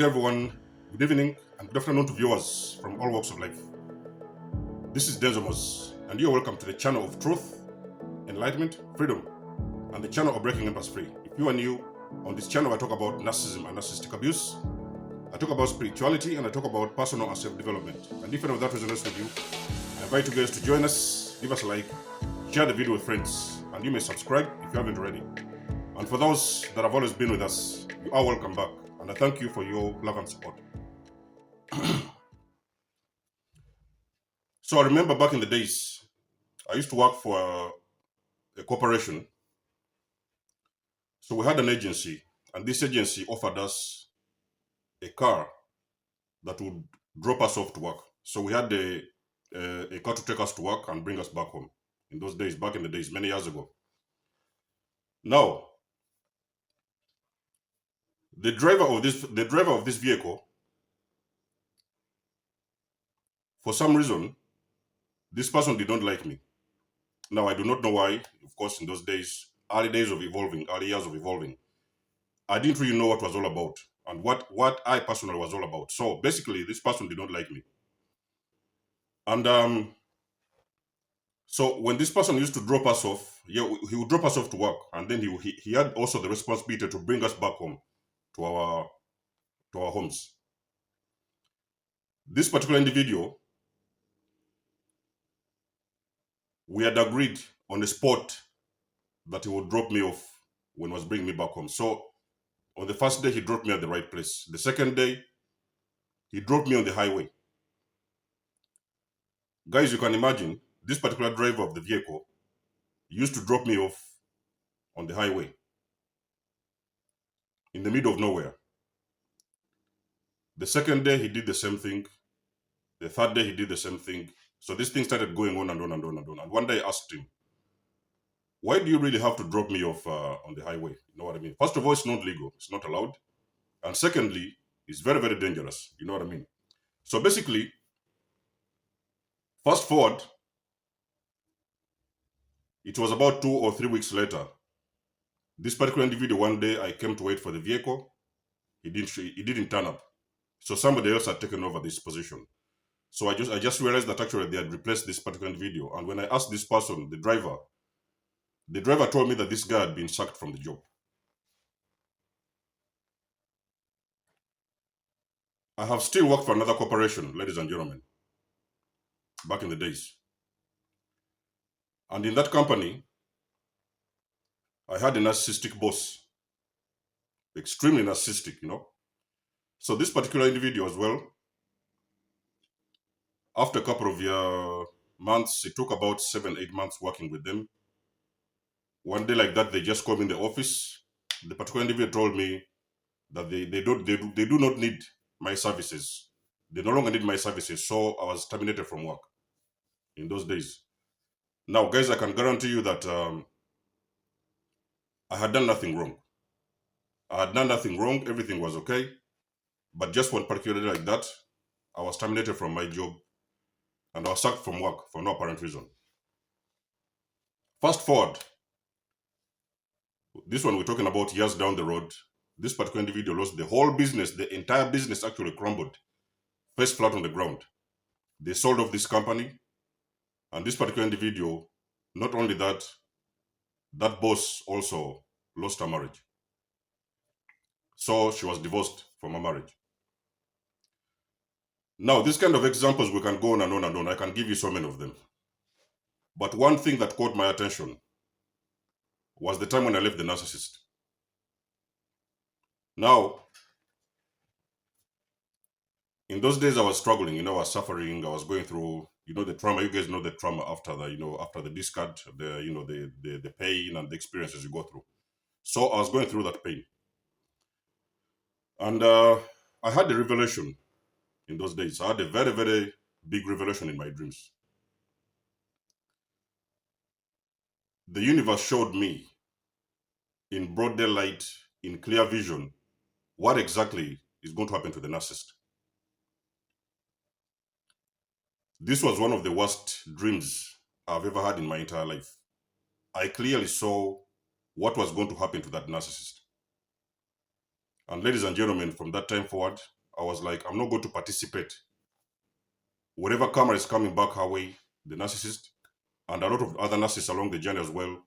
morning, everyone. Good evening and good afternoon to viewers from all walks of life. This is Denzomos, and you're welcome to the channel of truth, enlightenment, freedom, and the channel of breaking empaths free. If you are new, on this channel I talk about narcissism and narcissistic abuse. I talk about spirituality and I talk about personal and self-development. And if any of that resonates with you, I invite you guys to join us, give us a like, share the video with friends, and you may subscribe if you haven't already. And for those that have always been with us, you are welcome back. And I thank you for your love and support. So I remember back in the days, I used to work for a corporation. So we had an agency, and this agency offered us a car that would drop us off to work. So we had a car to take us to work and bring us back home. In those days, back in the days, many years ago. Now, the driver of this vehicle, for some reason, this person did not like me. Now, I do not know why. Of course, in those days, early years of evolving, I didn't really know what was all about and what I personally was all about. So basically, this person did not like me. And so when this person used to drop us off, he would drop us off to work, and then he had also the responsibility to bring us back home to our homes. This particular individual, we had agreed on the spot that he would drop me off when he was bringing me back home. So on the first day, he dropped me at the right place. The second day, he dropped me on the highway. Guys, you can imagine, this particular driver of the vehicle used to drop me off on the highway in the middle of nowhere. The second day, he did the same thing. The third day, he did the same thing. So this thing started going on and on and on and on. And one day I asked him, why do you really have to drop me off on the highway? You know what I mean? First of all, it's not legal. It's not allowed. And secondly, it's very, very dangerous. You know what I mean? So basically, fast forward, it was about 2 or 3 weeks later. This particular individual, one day I came to wait for the vehicle. He didn't turn up. So somebody else had taken over this position. So I just realized that actually they had replaced this particular individual. And when I asked this person, the driver told me that this guy had been sacked from the job. I have still worked for another corporation, ladies and gentlemen, back in the days. And in that company, I had a narcissistic boss, extremely narcissistic, you know. So this particular individual as well, after a couple of months, it took about 7-8 months working with them. One day like that, they just called me in the office. The particular individual told me that they do not need my services. They no longer need my services. So I was terminated from work in those days. Now, guys, I can guarantee you that I had done nothing wrong. I had done nothing wrong. Everything was okay. But just one particular day like that, I was terminated from my job and I was sacked from work for no apparent reason. Fast forward, this one we're talking about years down the road, this particular individual lost the whole business. The entire business actually crumbled, face flat on the ground. They sold off this company, and this particular individual, not only that, that boss also lost her marriage. So she was divorced from her marriage. Now, these kind of examples, we can go on and on and on. I can give you so many of them. But one thing that caught my attention was the time when I left the narcissist. Now, in those days, I was struggling, I was suffering, I was going through, the trauma. You guys know the trauma after the, after the discard, the pain and the experiences you go through. So I was going through that pain. And I had a revelation in those days. I had a very, very big revelation in my dreams. The universe showed me in broad daylight, in clear vision, what exactly is going to happen to the narcissist. This was one of the worst dreams I've ever had in my entire life. I clearly saw what was going to happen to that narcissist. And ladies and gentlemen, from that time forward, I was like, I'm not going to participate. Whatever karma is coming back her way, the narcissist, and a lot of other narcissists along the journey as well,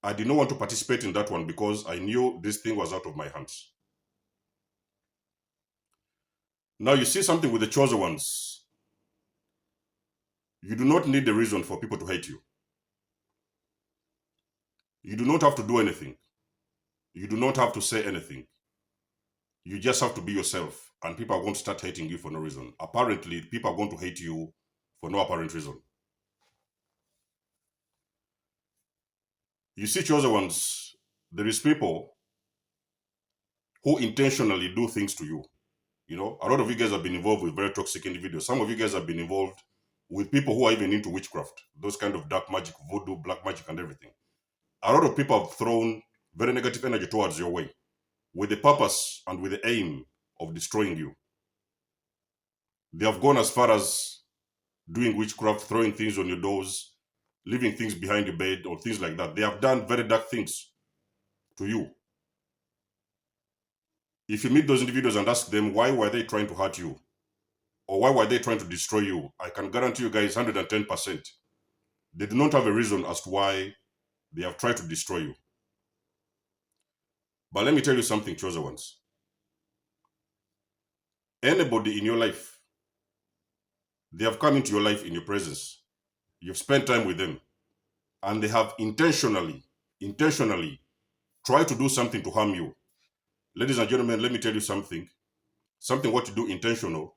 I did not want to participate in that one because I knew this thing was out of my hands. Now you see something with the chosen ones. You do not need the reason for people to hate you. You do not have to do anything. You do not have to say anything. You just have to be yourself, and people are going to start hating you for no reason. Apparently, people are going to hate you for no apparent reason. You see, chosen ones, there is people who intentionally do things to you. You know, a lot of you guys have been involved with very toxic individuals. Some of you guys have been involved with people who are even into witchcraft, those kind of dark magic, voodoo, black magic, and everything. A lot of people have thrown very negative energy towards your way with the purpose and with the aim of destroying you. They have gone as far as doing witchcraft, throwing things on your doors, leaving things behind your bed, or things like that. They have done very dark things to you. If you meet those individuals and ask them why were they trying to hurt you, or why were they trying to destroy you, I can guarantee you guys 110%. They do not have a reason as to why they have tried to destroy you. But let me tell you something, chosen ones. Anybody in your life, they have come into your life in your presence. You've spent time with them, and they have intentionally tried to do something to harm you. Ladies and gentlemen, let me tell you something. Something what you do intentional,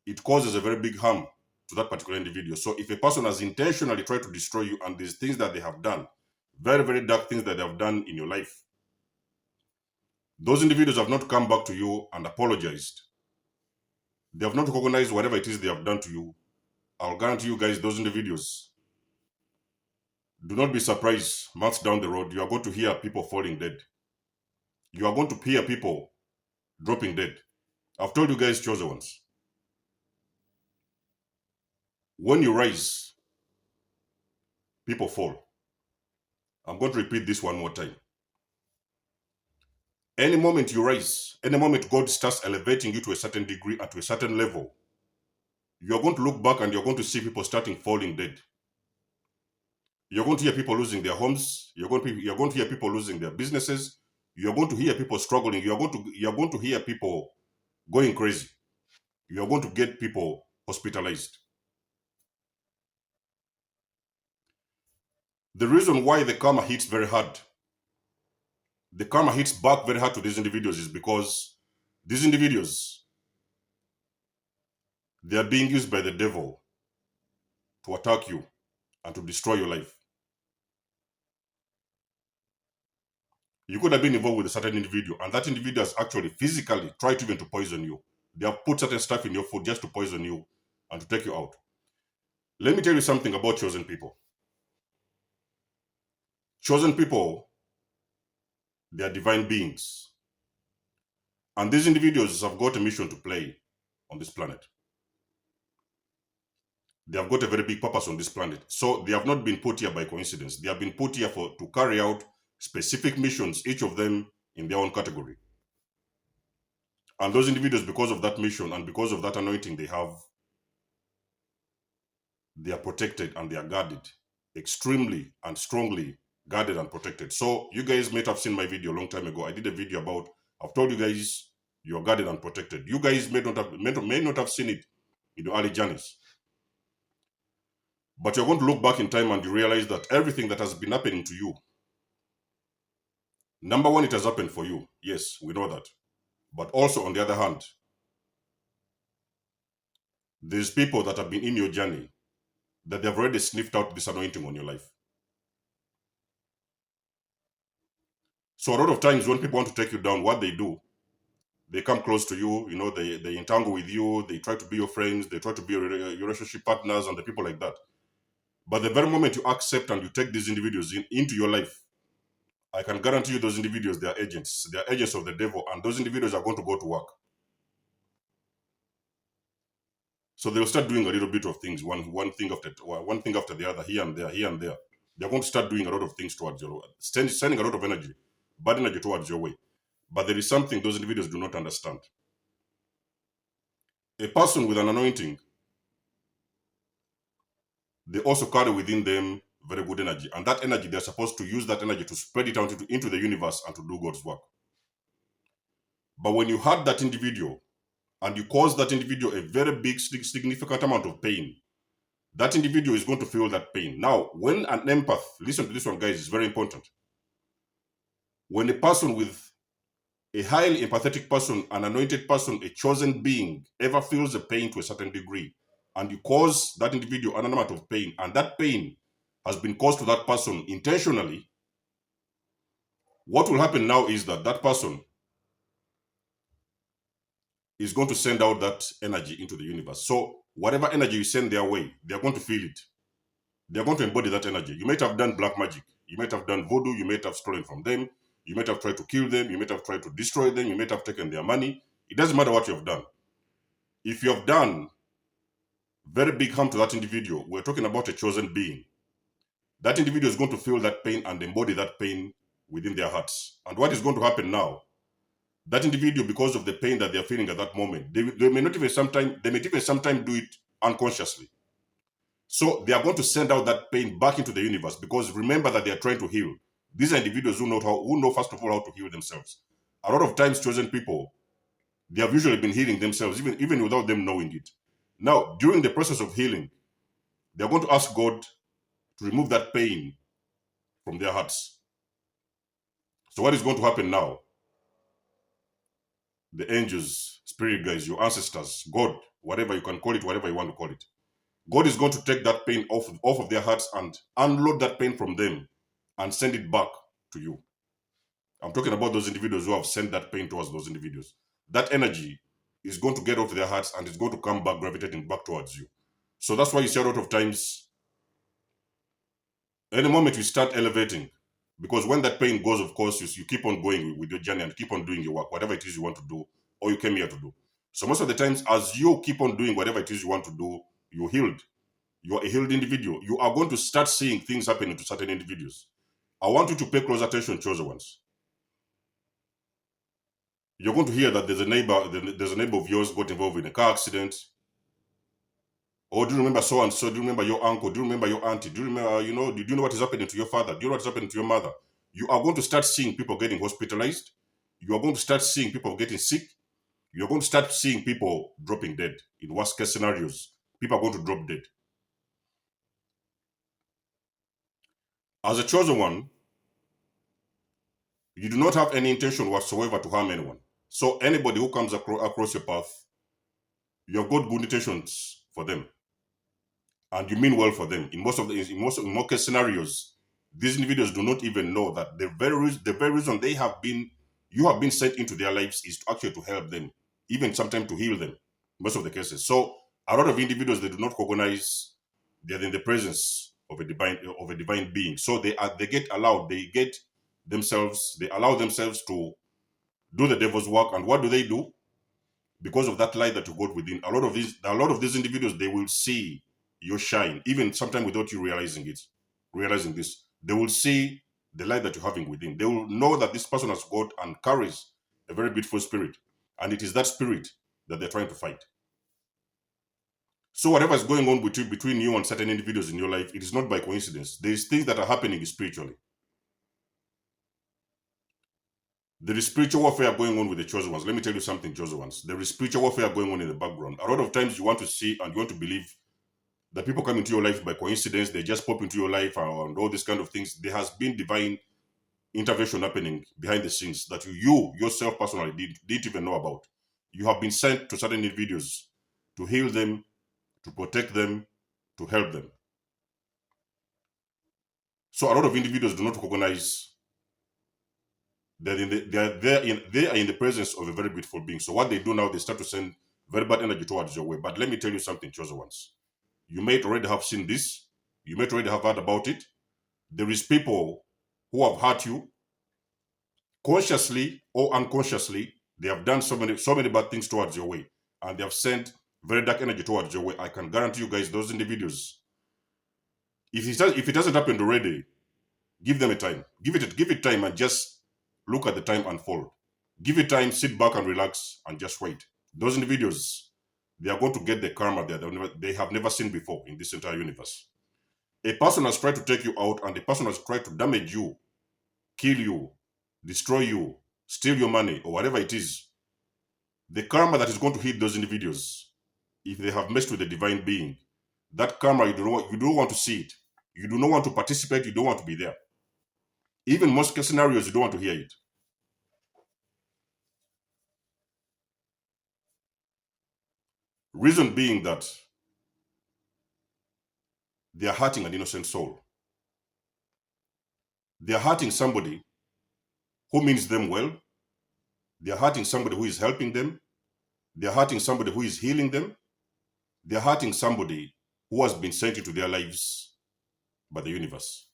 it causes a very big harm to that particular individual. So if a person has intentionally tried to destroy you and these things that they have done, very, very dark things that they have done in your life, those individuals have not come back to you and apologized. They have not recognized whatever it is they have done to you. I'll guarantee you guys, those individuals, do not be surprised months down the road, you are going to hear people falling dead. You are going to hear people dropping dead. I've told you guys, chosen ones. When you rise, people fall. I'm going to repeat this one more time. Any moment you rise, any moment God starts elevating you to a certain degree and to a certain level, you're going to look back and you're going to see people starting falling dead. You're going to hear people losing their homes. You're going to hear people losing their businesses. You're going to hear people struggling. You're going to hear people going crazy. You're going to get people hospitalized. The reason why the karma hits very hard, the karma hits back very hard to these individuals is because these individuals, they are being used by the devil to attack you and to destroy your life. You could have been involved with a certain individual, and that individual has actually physically tried even to poison you. They have put certain stuff in your food just to poison you and to take you out. Let me tell you something about chosen people. Chosen people, they are divine beings. And these individuals have got a mission to play on this planet. They have got a very big purpose on this planet. So they have not been put here by coincidence. They have been put here to carry out specific missions, each of them in their own category. And those individuals, because of that mission and because of that anointing they have, they are protected and they are guarded, extremely and strongly guarded and protected. So you guys might have seen my video a long time ago. I did a video about, I've told you guys, you're guarded and protected. You guys may not have seen it in the early journeys. But you're going to look back in time and you realize that everything that has been happening to you, number one, it has happened for you. Yes, we know that. But also, on the other hand, there's people that have been in your journey that they've already sniffed out this anointing on your life. So a lot of times when people want to take you down, what they do, they come close to you, they entangle with you, they try to be your friends, they try to be your relationship partners and the people like that. But the very moment you accept and you take these individuals into your life, I can guarantee you those individuals, they are agents. They are agents of the devil, and those individuals are going to go to work. So they'll start doing a little bit of things, one thing after the other, here and there, here and there. They're going to start doing a lot of things towards your way, sending a lot of energy, bad energy towards your way. But there is something those individuals do not understand. A person with an anointing, they also carry within them very good energy. And that energy, they're supposed to use that energy to spread it out into the universe and to do God's work. But when you hurt that individual and you cause that individual a very big, significant amount of pain, that individual is going to feel that pain. Now, when an empath, listen to this one, guys, it's very important. When a person with a highly empathetic person, an anointed person, a chosen being, ever feels a pain to a certain degree, and you cause that individual an amount of pain, and that pain has been caused to that person intentionally, what will happen now is that that person is going to send out that energy into the universe. So whatever energy you send their way, they're going to feel it. They're going to embody that energy. You might have done black magic. You might have done voodoo. You might have stolen from them. You might have tried to kill them. You might have tried to destroy them. You might have taken their money. It doesn't matter what you have done. If you have done very big harm to that individual, we're talking about a chosen being. That individual is going to feel that pain and embody that pain within their hearts. And what is going to happen now? That individual, because of the pain that they're feeling at that moment, they may even sometimes do it unconsciously. So they are going to send out that pain back into the universe, because remember that they are trying to heal. These are individuals who know first of all how to heal themselves. A lot of times, chosen people, they have usually been healing themselves, even without them knowing it. Now, during the process of healing, they are going to ask God to remove that pain from their hearts. So what is going to happen now? The angels, spirit guides, your ancestors, God, whatever you can call it, whatever you want to call it, God is going to take that pain off of their hearts and unload that pain from them and send it back to you. I'm talking about those individuals who have sent that pain towards those individuals. That energy is going to get off their hearts and it's going to come back, gravitating back towards you. So that's why you see a lot of times, any moment you start elevating, because when that pain goes, of course, you keep on going with your journey and keep on doing your work, whatever it is you want to do or you came here to do. So most of the times, as you keep on doing whatever it is you want to do, you're healed. You're a healed individual. You are going to start seeing things happening to certain individuals. I want you to pay close attention, chosen ones. You're going to hear that there's a neighbor of yours got involved in a car accident. Or do you remember so and so? Do you remember your uncle? Do you remember your auntie? Do you remember, do you know what is happening to your father? Do you know what is happening to your mother? You are going to start seeing people getting hospitalized. You are going to start seeing people getting sick. You're going to start seeing people dropping dead. In worst case scenarios, people are going to drop dead. As a chosen one, you do not have any intention whatsoever to harm anyone. So anybody who comes across your path, you have got good intentions for them, and you mean well for them. In most case scenarios, these individuals do not even know that the very reason you have been sent into their lives is actually to help them, even sometimes to heal them. Most of the cases. So a lot of individuals, they do not recognize they're in the presence of a divine being. So they allow themselves to do the devil's work. And what do? Because of that light that you got within, a lot of these individuals, they will see your shine, even sometimes without you realizing this. They will see the light that you're having within. They will know that this person has got and carries a very beautiful spirit, and it is that spirit that they're trying to fight. So whatever is going on between you and certain individuals in your life, it is not by coincidence. There is things that are happening spiritually. There is spiritual warfare going on with the chosen ones. Let me tell you something, chosen ones. There is spiritual warfare going on in the background. A lot of times you want to see and you want to believe that people come into your life by coincidence. They just pop into your life and all these kind of things. There has been divine intervention happening behind the scenes that you yourself personally didn't even know about. You have been sent to certain individuals to heal them, to protect them, to help them. So a lot of individuals do not recognize that they are in the presence of a very beautiful being. So what they do now, they start to send very bad energy towards your way. But let me tell you something, chosen ones. You might already have seen this. You might already have heard about it. There is people who have hurt you consciously or unconsciously. They have done so many bad things towards your way, and they have sent very dark energy towards your way. I can guarantee you guys, those individuals, if it hasn't happened already, give them a time. Give it time and just look at the time unfold. Give it time, sit back and relax and just wait. Those individuals, they are going to get the karma that they have never seen before in this entire universe. A person has tried to take you out, and the person has tried to damage you, kill you, destroy you, steal your money, or whatever it is. The karma that is going to hit those individuals, if they have messed with the divine being, that karma, you don't want to see it. You do not want to participate. You don't want to be there. Even most case scenarios, you don't want to hear it. Reason being that they are hurting an innocent soul. They are hurting somebody who means them well. They are hurting somebody who is helping them. They are hurting somebody who is healing them. They are hurting somebody who has been sent into their lives by the universe.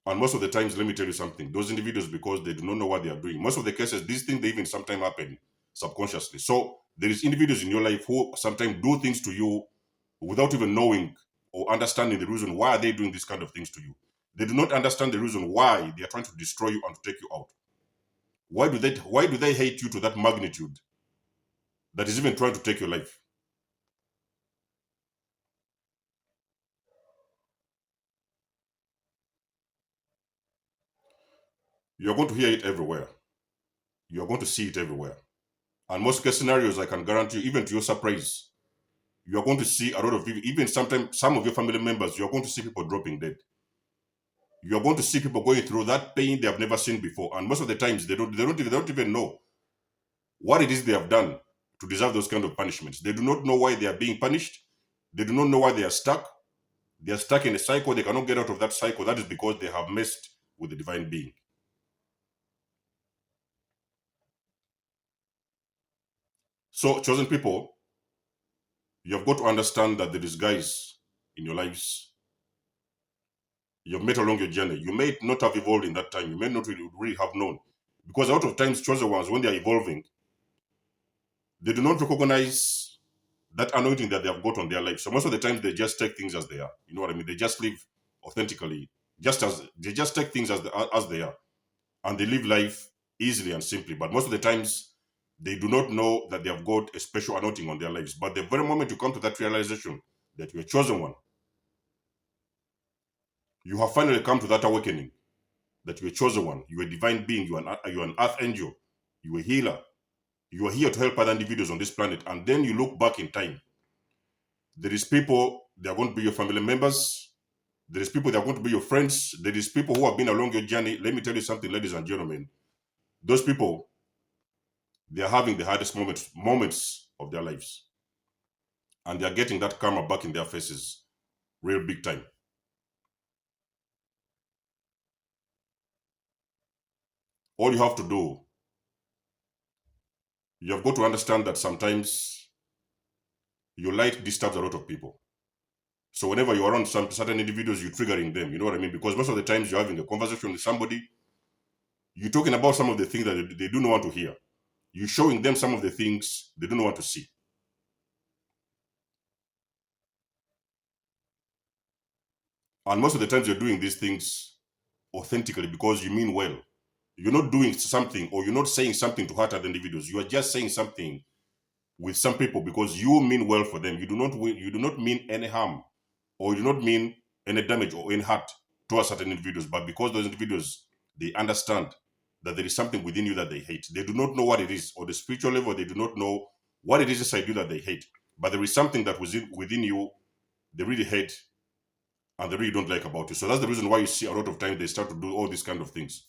And most of the times, let me tell you something, those individuals, because they do not know what they are doing, most of the cases, these things, they even sometimes happen subconsciously. So there is individuals in your life who sometimes do things to you without even knowing or understanding the reason why are they doing these kind of things to you. They do not understand the reason why they are trying to destroy you and to take you out. Why do they hate you to that magnitude that is even trying to take your life? You're going to hear it everywhere. You're going to see it everywhere. And most case scenarios, I can guarantee you, even to your surprise, you're going to see a lot of people, even sometimes some of your family members, you're going to see people dropping dead. You're going to see people going through that pain they have never seen before. And most of the times, they don't even know what it is they have done to deserve those kind of punishments. They do not know why they are being punished. They do not know why they are stuck. They are stuck in a cycle. They cannot get out of that cycle. That is because they have messed with the divine being. So, chosen people, you have got to understand that there is guys in your lives you've met along your journey. You may not have evolved in that time. You may not really have known. Because a lot of times, chosen ones, when they are evolving, they do not recognize that anointing that they have got on their life. So most of the times, they just take things as they are. You know what I mean? They just live authentically, they just take things as they are. And they live life easily and simply. But most of the times, they do not know that they have got a special anointing on their lives. But the very moment you come to that realization that you're a chosen one, you have finally come to that awakening that you're a chosen one, you're a divine being, you're an earth angel, you're a healer, you are here to help other individuals on this planet. And then you look back in time. There is people, they are going to be your family members. There is people that are going to be your friends. There is people who have been along your journey. Let me tell you something, ladies and gentlemen. Those people, they are having the hardest moments of their lives. And they are getting that karma back in their faces real big time. All you have to do, you have got to understand that sometimes your light disturbs a lot of people. So whenever you're around some certain individuals, you're triggering them. You know what I mean? Because most of the times you're having a conversation with somebody, you're talking about some of the things that they do not want to hear. You're showing them some of the things they don't want to see. And most of the times you're doing these things authentically because you mean well. You're not doing something or you're not saying something to hurt other individuals. You are just saying something with some people because you mean well for them. You do not mean any harm or you do not mean any damage or any hurt to certain individuals. But because those individuals, they understand that there is something within you that they hate. They do not know what it is, or the spiritual level, they do not know what it is inside you that they hate. But there is something that within you they really hate and they really don't like about you. So that's the reason why you see a lot of times they start to do all these kind of things.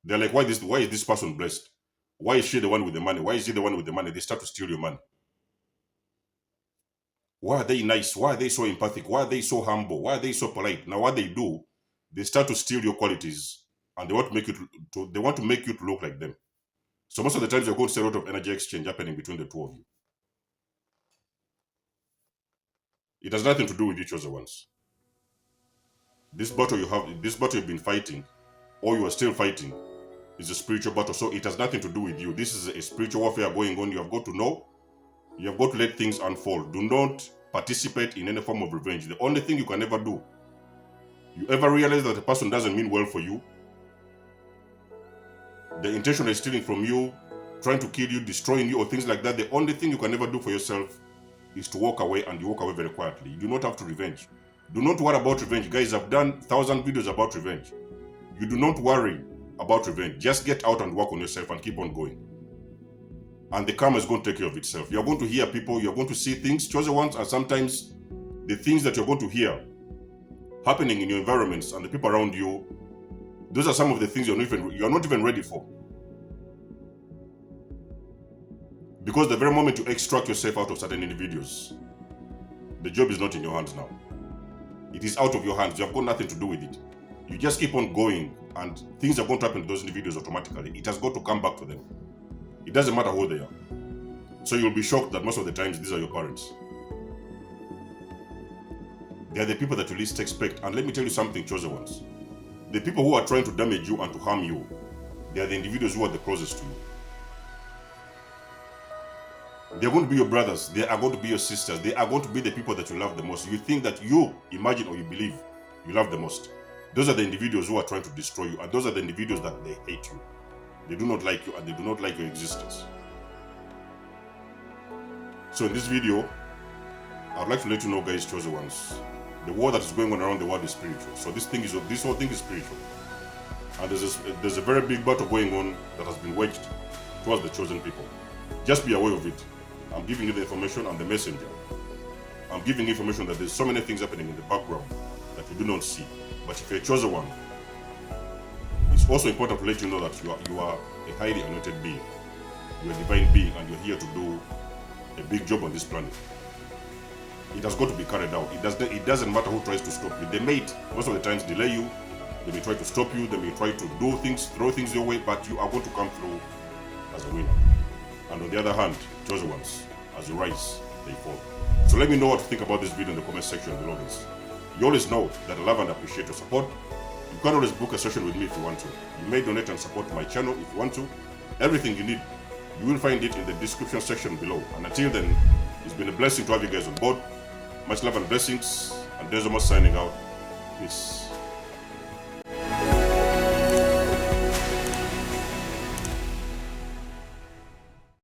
They're like, why is this person blessed? Why is she the one with the money? Why is he the one with the money? They start to steal your money. Why are they nice? Why are they so empathic? Why are they so humble? Why are they so polite? Now what they do, they start to steal your qualities and they want to make you to look like them. So most of the times you're going to see a lot of energy exchange happening between the two of you. It has nothing to do with each other once. This battle you've been fighting, or you are still fighting, is a spiritual battle. So it has nothing to do with you. This is a spiritual warfare going on. You have got to know. You have got to let things unfold. Do not participate in any form of revenge. The only thing you can ever do, you ever realize that a person doesn't mean well for you, the intention is stealing from you, trying to kill you, destroying you, or things like that, the only thing you can never do for yourself is to walk away, and you walk away very quietly. You do not have to revenge. Do not worry about revenge. Guys, I've done 1,000 videos about revenge. You do not worry about revenge. Just get out and work on yourself and keep on going. And the karma is going to take care of itself. You're going to hear people, you're going to see things, chosen ones, and sometimes the things that you're going to hear happening in your environments and the people around you, those are some of the things you're not even ready for. Because the very moment you extract yourself out of certain individuals, the job is not in your hands now. It is out of your hands. You have got nothing to do with it. You just keep on going, and things are going to happen to those individuals automatically. It has got to come back to them. It doesn't matter who they are. So you'll be shocked that most of the times these are your parents. They are the people that you least expect. And let me tell you something, chosen ones. The people who are trying to damage you and to harm you, they are the individuals who are the closest to you. They are going to be your brothers. They are going to be your sisters. They are going to be the people that you love the most. You think that you imagine or you believe you love the most. Those are the individuals who are trying to destroy you, and those are the individuals that they hate you. They do not like you, and they do not like your existence. So in this video, I would like to let you know, guys, chosen ones, the war that is going on around the world is spiritual. So this whole thing is spiritual. And there's a very big battle going on that has been waged towards the chosen people. Just be aware of it. I'm giving you the information. I'm the messenger. I'm giving information that there's so many things happening in the background that you do not see. But if you're a chosen one, it's also important to let you know that you are a highly anointed being. You're a divine being, and you're here to do a big job on this planet. It has got to be carried out. It doesn't matter who tries to stop you. They may most of the times delay you. They may try to stop you. They may try to do things, throw things your way, but you are going to come through as a winner. And on the other hand, chosen ones, as you rise, they fall. So let me know what to think about this video in the comment section below this. You always know that I love and appreciate your support. You can always book a session with me if you want to. You may donate and support my channel if you want to. Everything you need, you will find it in the description section below. And until then, it's been a blessing to have you guys on board. Much love and blessings. And there's almost signing out. Peace.